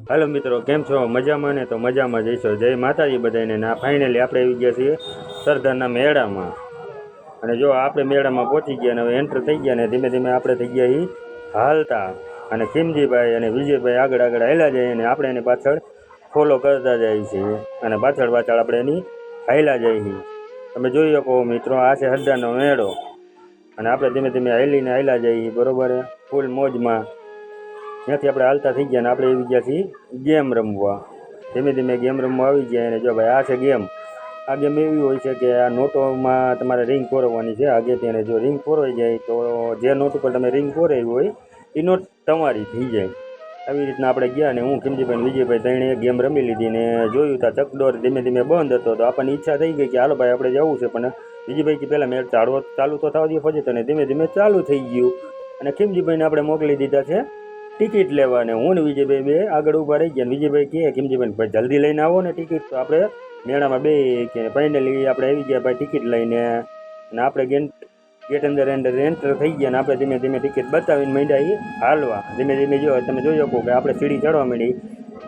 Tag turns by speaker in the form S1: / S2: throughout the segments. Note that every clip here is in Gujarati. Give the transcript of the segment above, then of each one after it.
S1: હાલો મિત્રો, કેમ છો? મજામાં ને? તો મજામાં જઈશો. જય માતાજી બધાને. ના ફાઇનલી આપણે આવી ગયા છીએ સરદારના મેળામાં. અને જો આપણે મેળામાં પહોંચી ગયા અને હવે એન્ટર થઈ ગયા ને ધીમે ધીમે આપણે થઈ ગયા હાલતા. અને ખીમજીભાઈ અને વિજયભાઈ આગળ આગળ હાલ્યા જાય અને આપણે એની પાછળ ફોલો કરતા જાય છીએ. અને પાછળ પાછળ આપણે એની હાલ્યા જઈએ છીએ. તમે જોઈ શકો મિત્રો, આ છે સરદારનો મેળો. અને આપણે ધીમે ધીમે હાલીને હાલ્યા જઈએ, બરોબર, ફૂલ મોજમાં. ત્યાંથી આપણે હાલતા થઈ ગયા ને આપણે આવી ગયા છીએ ગેમ રમવા. ધીમે ધીમે ગેમ રમવા આવી ગયા. અને જો ભાઈ, આ છે ગેમ. આ ગેમ એવી હોય છે કે આ નોટોમાં તમારે રિંગ પોરવવાની છે આગે તેને. જો રિંગ પોરવાઈ જાય તો જે નોટ ઉપર તમે રિંગ પોરાવી હોય એ નોટ તમારી થઈ જાય. આવી રીતના આપણે ગયા ને હું ખીમજીભાઈ વિજયભાઈ ત્રણે ગેમ રમી લીધી ને જોયું ત્યાં ચકડોર ધીમે ધીમે બંધ હતો. તો આપણને ઈચ્છા થઈ ગઈ કે હાલો ભાઈ આપણે જવું છે. પણ વિજયભાઈ પહેલાં મેળ ચાલુ તો થવા દઈએ ફજત, અને ધીમે ધીમે ચાલુ થઈ ગયું. અને ખીમજીભાઈને આપણે મોકલી દીધા છે ટિકિટ લેવા. ને હું ને વિજયભાઈ બે આગળ ઊભા રહી ગયા. વિજયભાઈ કહે ખીમજીભાઈ ભાઈ જલ્દી લઈને આવો ને ટિકિટ. તો આપણે મેળામાં બે કે ફાઇનલી આપણે આવી ગયા ભાઈ ટિકિટ લઈને. અને આપણે ગેટ અંદર એન્ટર થઈ ગયા. ને આપણે ધીમે ધીમે ટિકિટ બતાવીને માંડ્યા હાલવા. ધીમે ધીમે જો તમે જોઈ શકો કે આપણે સીડી ચડવા માંડી.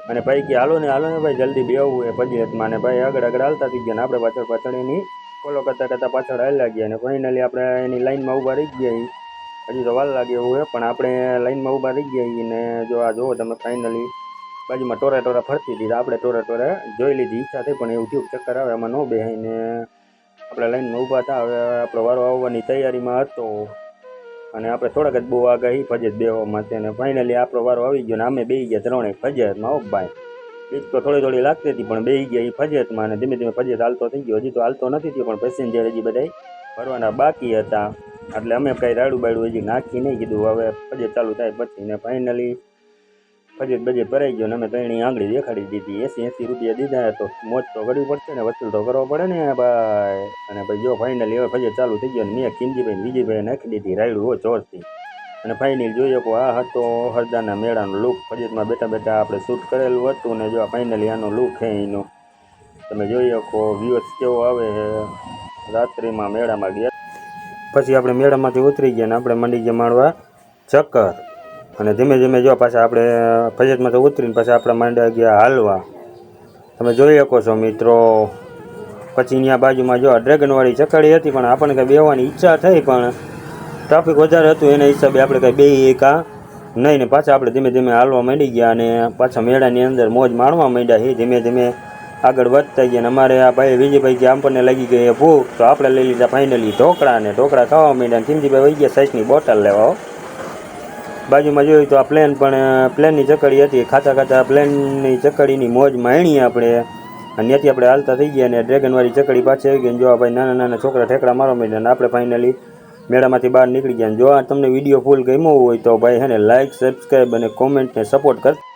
S1: અને ભાઈ કે હાલો ને ભાઈ જલ્દી બેવું એ પજેતમાં. ને ભાઈ આગળ આગળ હાલતા થઈ ગયા. ને આપણે પાછળ પાછળ એની ફોલો કરતાં કરતાં પાછળ હાલ્યા ગયા. અને ફાઇનલી આપણે એની લાઈનમાં ઊભા રહી ગયા. હજી તો વાર લાગે એવું હોય, પણ આપણે લાઈનમાં ઊભા રહી ગયા. ને જો આ જુઓ તમે, ફાઇનલી બાજુમાં ટોરા ફરતી હતી. આપણે ટોરા જોઈ લીધી. ઈચ્છા થઈ પણ એવું થયું ચક્કર આવે એમાં ન બેહાઈને આપણે લાઈનમાં ઊભા હતા. હવે આપણો વારો આવવાની તૈયારીમાં હતો. અને આપણે થોડાક જ બહુ આગાહી ફજત બેવામાં છે. અને ફાઇનલી આપણો વારો આવી ગયો. ને અમે બેસી ગયા ત્રણેય ફજતમાં. ઓ ભાઈ, બીક તો થોડી થોડી લાગતી હતી પણ બેસી ગયા એ ફજતમાં. અને ધીમે ધીમે ફજત હાલતો થઈ ગયો. હજી તો હાલતો નથી થયો, પણ પેસેન્જર હજી બધા ભરવાના બાકી હતા. એટલે અમે કાંઈ રાડું બાડું હજી નાખી નહીં. કીધું હવે ફજત ચાલુ થાય પછી. ને ફાઇનલી ફજત બજેટ ભરાઈ ગયો. ને અમે ત્રણેય આંગળી દેખાડી દીધી. 80 રૂપિયા દીધા. તો મોજ તો કરવી પડશે ને, વસૂલ તો કરવો પડે ને ભાઈ. અને ભાઈ જો ફાઇનલી હવે ફજત ચાલુ થઈ ગયો. ને મેં ખીમજીભાઈ વિજયભાઈ નાખી દીધી રાયડું હો ચોરથી. અને ફાઇનલ જોઈએ શકો આ હતો સરદારના મેળાનો લુક. ફજતમાં બેઠા બેઠા આપણે શૂટ કરેલું હતું. ને જો ફાઇનલી આનો લુક છે એનો તમે જોઈ શકો. વ્યૂઝ કેવો આવે છે. રાત્રિમાં મેળામાં ગયા પછી આપણે મેળામાંથી ઉતરી ગયા. ને આપણે મંડી ગયા માણવા ચક્કર. અને ધીમે ધીમે જો પાછા આપણે ફજતમાંથી ઉતરીને પાછા આપણે માંડ્યા ગયા હાલવા. તમે જોઈ શકો છો મિત્રો. પછી અહીંયા બાજુમાં જો ડ્રેગનવાળી ચકડી હતી, પણ આપણને કંઈ બેહવાની ઈચ્છા થઈ પણ ટ્રાફિક વધારે હતું એના હિસાબે આપણે કંઈ બેહી કાં નહીં. ને પાછા આપણે ધીમે ધીમે હાલવા માંડી ગયા. અને પાછા મેળાની અંદર મોજ માણવા માંડ્યા. ધીમે ધીમે આગળ વધતા ગયા. ને અમારે આ ભાઈ વિજયભાઈ કે આપણને લાગી ગઈ ભૂખ, તો આપણે લઈ લીધા ફાઇનલી ઢોકળા. ને ઢોકળા ખાવા માંડ્યા. ખીમજીભાઈ વહી ગયા સાઈસની બોટલ લેવા. બાજુમાં જોયું તો આ પ્લેનની ચકડી હતી. ખાતા ખાતા પ્લેનની ચકડીની મોજ માણી આપણે. અને ત્યાંથી આપણે હાલતા થઈ ગયા. અને ડ્રેગનવાળી ચકડી પાછી આવી ગઈ. જો ભાઈ નાના નાના છોકરા ઠેકડા મારવા માંડ્યા. અને આપણે ફાઇનલી મેળામાંથી બહાર નીકળી ગયા. જો આ તમને વિડીયો ફૂલ ગમ્યો હોય તો ભાઈ હે ને લાઇક, સબસ્ક્રાઈબ અને કોમેન્ટને સપોર્ટ કરતા